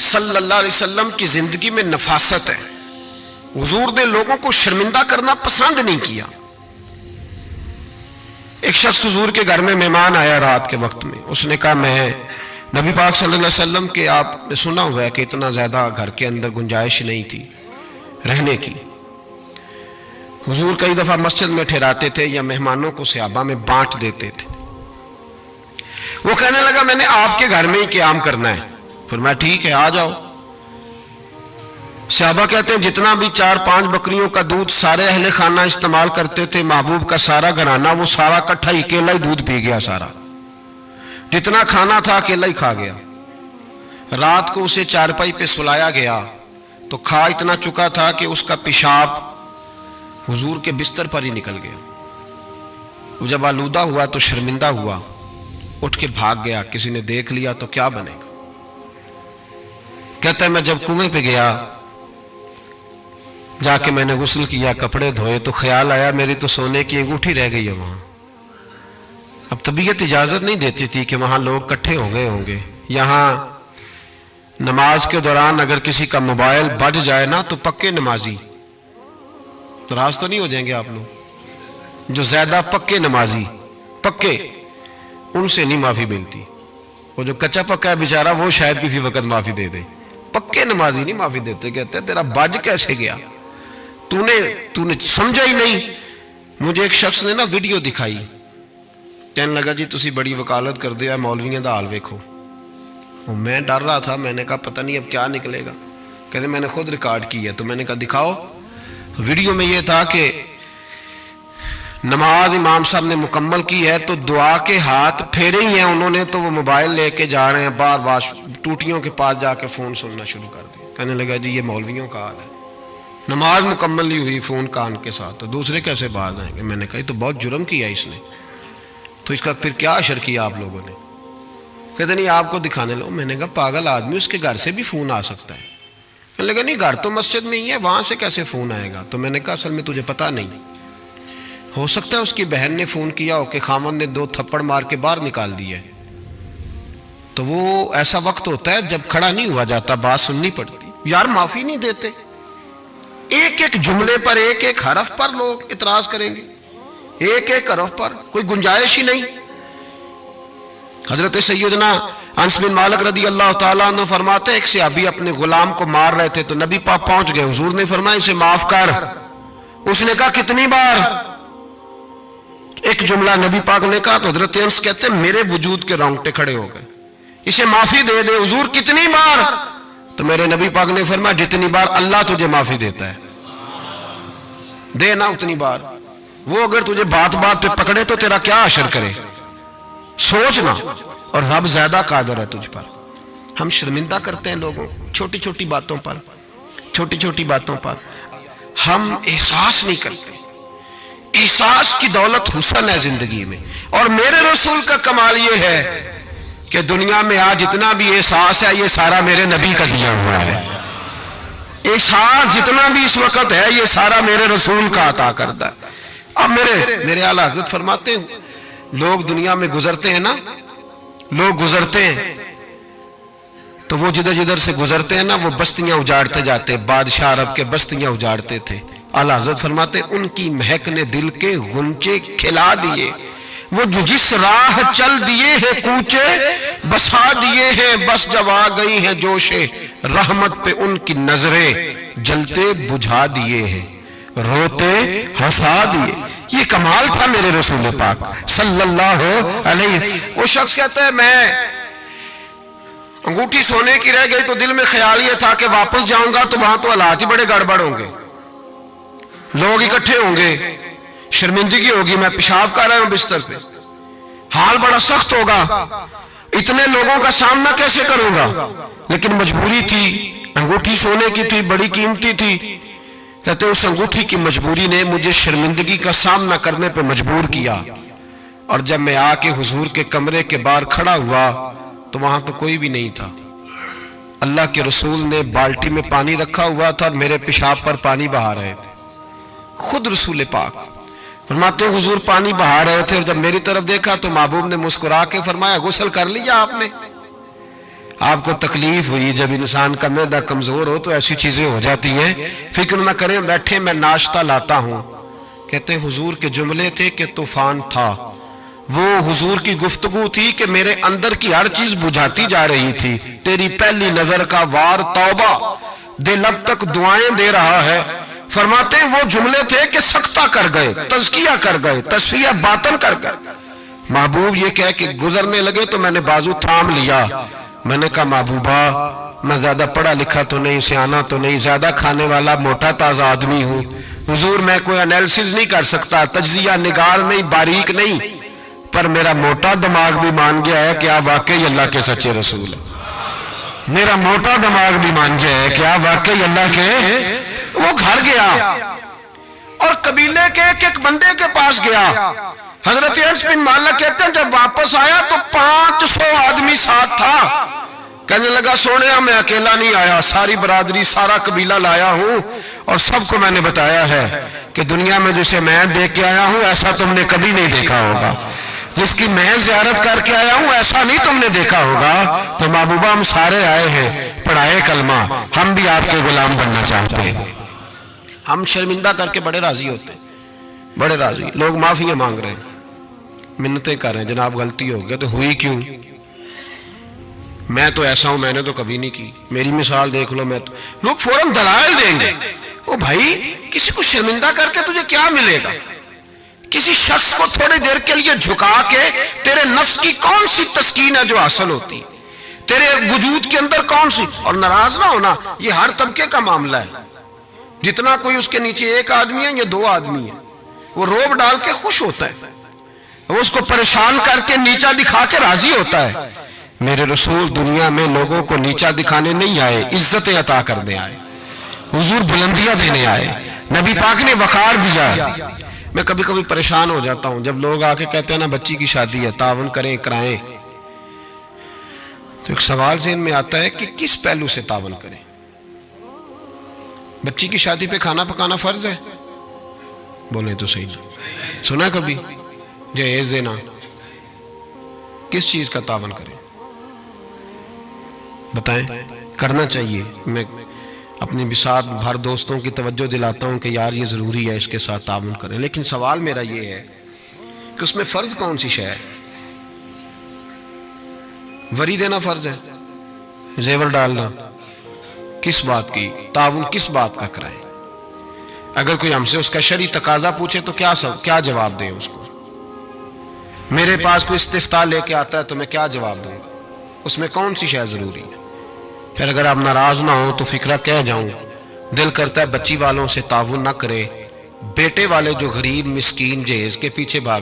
صلی اللہ علیہ وسلم کی زندگی میں نفاست ہے. حضور نے لوگوں کو شرمندہ کرنا پسند نہیں کیا. ایک شخص حضور کے گھر میں مہمان آیا رات کے وقت میں. اس نے کہا میں نبی پاک صلی اللہ علیہ وسلم کے آپ نے سنا ہوا ہے کہ اتنا زیادہ گھر کے اندر گنجائش نہیں تھی رہنے کی. حضور کئی دفعہ مسجد میں ٹھہراتے تھے یا مہمانوں کو صحابہ میں بانٹ دیتے تھے. وہ کہنے لگا میں نے آپ کے گھر میں ہی قیام کرنا ہے. فرمایا ٹھیک ہے آ جاؤ. صحابہ کہتے ہیں جتنا بھی 4-5 بکریوں کا دودھ سارے اہل خانہ استعمال کرتے تھے، محبوب کا سارا گھرانہ وہ سارا کٹھا ہی اکیلا ہی دودھ پی گیا. سارا جتنا کھانا تھا اکیلا ہی کھا گیا. رات کو اسے چارپائی پہ سلایا گیا تو کھا اتنا چکا تھا کہ اس کا پیشاب حضور کے بستر پر ہی نکل گیا. وہ جب آلودہ ہوا تو شرمندہ ہوا، اٹھ کے بھاگ گیا. کسی نے دیکھ لیا تو کیا بنے گا. کہتا ہے میں جب کنویں پہ گیا، جا کے میں نے غسل کیا، کپڑے دھوئے تو خیال آیا میری تو سونے کی انگوٹھی رہ گئی ہے وہاں. اب طبیعت اجازت نہیں دیتی تھی کہ وہاں لوگ کٹھے ہوں گے. یہاں نماز کے دوران اگر کسی کا موبائل بج جائے نا تو پکے نمازی، ناراض تو نہیں ہو جائیں گے آپ لوگ، جو زیادہ پکے نمازی پکے ان سے نہیں معافی ملتی. وہ جو کچا پکا ہے بیچارہ وہ شاید کسی وقت معافی دے دے. پکے نمازی نہیں معافی دیتے. کہتے ہیں تیرا بج کیسے گیا، تو نے سمجھا ہی نہیں. مجھے ایک شخص نے نا ویڈیو دکھائی، کہنے لگا جی تسی بڑی وکالت کر دیا مولویاں دا حال ویکھو. میں ڈر رہا تھا، میں نے کہا پتہ نہیں اب کیا نکلے گا. کہتے میں نے خود ریکارڈ کی ہے. تو میں نے کہا دکھاؤ. ویڈیو میں یہ تھا کہ نماز امام صاحب نے مکمل کی ہے تو دعا کے ہاتھ پھیرے ہی ہیں انہوں نے، تو وہ موبائل لے کے جا رہے ہیں بار واش ٹوٹیوں کے پاس جا کے فون سننا شروع کر دیا. کہنے لگا جی یہ مولویوں کا حال ہے، نماز مکمل نہیں ہوئی فون کان کے ساتھ، تو دوسرے کیسے باز آئیں گے. میں نے کہا یہ تو بہت جرم کیا اس نے، تو اس کا پھر کیا اشر کیا آپ لوگوں نے. کہتے نہیں آپ کو دکھانے لو. میں نے کہا پاگل آدمی، اس کے گھر سے بھی فون آ سکتا ہے. کہنے لگا نہیں گھر تو مسجد میں ہی ہے، وہاں سے کیسے فون آئے گا. تو میں نے کہا اصل میں تجھے پتہ نہیں، ہو سکتا ہے اس کی بہن نے فون کیا ہو کہ خامن نے 2 تھپڑ مار کے باہر نکال دیا ہے. تو وہ ایسا وقت ہوتا ہے جب کھڑا نہیں ہوا جاتا، بات سننی پڑتی. یار معافی نہیں دیتے، ایک ایک جملے پر ایک ایک حرف پر لوگ اعتراض کریں گے، ایک ایک حرف پر کوئی گنجائش ہی نہیں. حضرت سیدنا انس بن مالک رضی اللہ تعالیٰ عنہ فرماتے ہیں ایک صحابی اپنے غلام کو مار رہے تھے تو نبی پاک پہنچ گئے. حضور نے فرمایا اسے معاف کر. اس نے کہا کتنی بار؟ ایک جملہ نبی پاک نے کہا تو حضرت انس کہتے ہیں میرے وجود کے رونگٹے کھڑے ہو گئے. اسے معافی دے دے. حضور کتنی بار؟ تو میرے نبی پاک نے فرمایا جتنی بار اللہ تجھے معافی دیتا ہے دے نا اتنی بار. وہ اگر تجھے بات بات پہ پکڑے تو تیرا کیا اشر کرے، سوچنا. اور رب زیادہ قادر ہے تجھ پر. ہم شرمندہ کرتے ہیں لوگوں چھوٹی چھوٹی باتوں پر، چھوٹی چھوٹی باتوں پر ہم احساس نہیں کرتے. احساس کی دولت حسن ہے زندگی میں. اور میرے رسول کا کمال یہ ہے کہ دنیا میں آج جتنا بھی احساس ہے یہ سارا میرے نبی کا دیا ہوا ہے. احساس جتنا بھی اس وقت ہے یہ سارا میرے رسول کا عطا کردہ ہے. اب میرے اعلیٰ حضرت فرماتے ہیں لوگ دنیا میں گزرتے ہیں نا، لوگ گزرتے ہیں تو وہ جدھر جدھر سے گزرتے ہیں نا وہ بستیاں اجاڑتے جاتے. بادشاہ عرب کے بستیاں اجاڑتے تھے. اعلیٰ حضرت فرماتے ہیں ان کی مہک نے دل کے غنچے کھلا دیے. وہ جو جس راہ چل دیے ہیں کوچے بسا دیے ہیں، بس جب آ گئی ہیں جوش رحمت پہ ان کی نظریں جلتے بجھا دیے ہیں، روتے ہنسا دیے. یہ کمال تھا میرے رسول پاک صلی اللہ علیہ. وہ شخص کہتا ہے میں انگوٹھی سونے کی رہ گئی تو دل میں خیال یہ تھا کہ واپس جاؤں گا تو وہاں تو حالات ہی بڑے گڑبڑ ہوں گے، لوگ اکٹھے ہوں گے، شرمندگی ہوگی، میں پیشاب کر رہا ہوں بستر پہ، حال بڑا سخت ہوگا، اتنے لوگوں کا سامنا کیسے کروں گا. لیکن مجبوری تھی، انگوٹھی سونے کی تھی، بڑی قیمتی تھی. کہتے ہیں اس انگوٹھی کی مجبوری نے مجھے شرمندگی کا سامنا کرنے پہ مجبور کیا. اور جب میں آ کے حضور کے کمرے کے باہر کھڑا ہوا تو وہاں تو کوئی بھی نہیں تھا. اللہ کے رسول نے بالٹی میں پانی رکھا ہوا تھا، میرے پیشاب پر پانی بہا رہے تھے. خود رسول پاک فرماتے ہیں حضور پانی بہا رہے تھے اور جب میری طرف دیکھا تو محبوب نے مسکرا کے فرمایا غسل کر لیا آپ نے؟ آپ کو تکلیف ہوئی، جب انسان کا معدہ کمزور ہو تو ایسی چیزیں ہو جاتی ہیں، فکر نہ کریں، بیٹھے میں ناشتہ لاتا ہوں۔ کہتے ہیں حضور کے جملے تھے کہ طوفان تھا، وہ حضور کی گفتگو تھی کہ میرے اندر کی ہر چیز بجھاتی جا رہی تھی۔ تیری پہلی نظر کا وار توبہ، دل اب تک دعائیں دے رہا ہے۔ فرماتے ہیں وہ جملے تھے کہ سکتہ کر گئے، تزکیہ کر گئے، تصفیہ باطن کر گئے۔ محبوب یہ کہہ کہ گزرنے لگے تو میں نے بازو تھام لیا، میں نے کہا محبوبہ میں زیادہ پڑھا لکھا تو نہیں، سیانا تو نہیں، زیادہ کھانے والا موٹا تازہ آدمی ہوں، حضور میں کوئی انالیسز نہیں کر سکتا، تجزیہ نگار نہیں، باریک نہیں، پر میرا موٹا دماغ بھی مان گیا ہے کہ آپ واقعی اللہ کے سچے رسول ہیں۔ میرا موٹا دماغ بھی مان گیا ہے کہ آپ واقعی اللہ کے۔ وہ گھر گیا اور قبیلے کے ایک بندے کے پاس گیا۔ حضرت انس بن مالک کہتے ہیں جب واپس آیا تو 500 آدمی ساتھ تھا۔ کہنے لگا سونیا میں اکیلا نہیں آیا، ساری برادری سارا قبیلہ لایا ہوں، اور سب کو میں نے بتایا ہے کہ دنیا میں جسے میں دیکھ کے آیا ہوں ایسا تم نے کبھی نہیں دیکھا ہوگا، جس کی میں زیارت کر کے آیا ہوں ایسا نہیں تم نے دیکھا ہوگا۔ تو محبوبہ ہم سارے آئے ہیں پڑھائے کلمہ، ہم بھی آپ کے غلام بننا چاہتے ہیں۔ ہم شرمندہ کر کے بڑے راضی ہوتے ہیں، بڑے راضی، لوگ معافی مانگ رہے ہیں، منتیں کر رہے ہیں، جناب غلطی ہو گیا تو ہوئی کیوں؟ میں تو ایسا ہوں، میں نے تو کبھی نہیں کی، میری مثال دیکھ لو، میں تو، لوگ فوراً دلائل دیں گے۔ او بھائی کسی کو شرمندہ کر کے تجھے کیا ملے گا؟ کسی شخص کو تھوڑی دیر کے لیے جھکا کے تیرے نفس کی کون سی تسکین ہے جو حاصل ہوتی ہے؟ تیرے وجود کے اندر کون سی؟ اور ناراض نہ ہونا، یہ ہر طبقے کا معاملہ ہے، جتنا کوئی اس کے نیچے ایک آدمی ہے یا 2 آدمی ہے، وہ روب ڈال کے خوش ہوتا ہے، وہ اس کو پریشان کر کے نیچا دکھا کے راضی ہوتا ہے۔ میرے رسول دنیا میں لوگوں کو نیچا دکھانے نہیں آئے، عزتیں عطا کرنے آئے، حضور بلندیاں دینے آئے، نبی پاک نے وقار دیا۔ میں کبھی کبھی پریشان ہو جاتا ہوں جب لوگ آ کے کہتے ہیں نا بچی کی شادی ہے، تعاون کریں کرائیں، تو ایک سوال ذہن میں آتا ہے کہ کس پہلو سے تعاون کریں؟ بچی کی شادی پہ کھانا پکانا فرض ہے؟ بولیں تو صحیح، سنا کبھی جہیز دینا؟ کس چیز کا تعاون کریں بتائیں؟ کرنا چاہیے۔ میں اپنی بساط بھر دوستوں کی توجہ دلاتا ہوں کہ یار یہ ضروری ہے، اس کے ساتھ تعاون کریں، لیکن سوال میرا یہ ہے کہ اس میں فرض کون سی شے ہے؟ وری دینا فرض ہے، زیور ڈالنا، کس بات کی تعاون، کس بات کا کرائیں؟ اگر کوئی ہم سے اس کا شرعی تقاضا پوچھے تو کیا جواب دیں اس کو؟ میرے پاس کوئی استفتاء لے کے آتا ہے تو میں کیا جواب دوں گا؟ اس میں کون سی شے ضروری ہے؟ پھر اگر آپ ناراض نہ ہوں تو فکرہ کہہ جاؤں، دل کرتا ہے بچی والوں سے تعاون نہ کرے، بیٹے والے جو غریب مسکین جہیز کے پیچھے بھاگ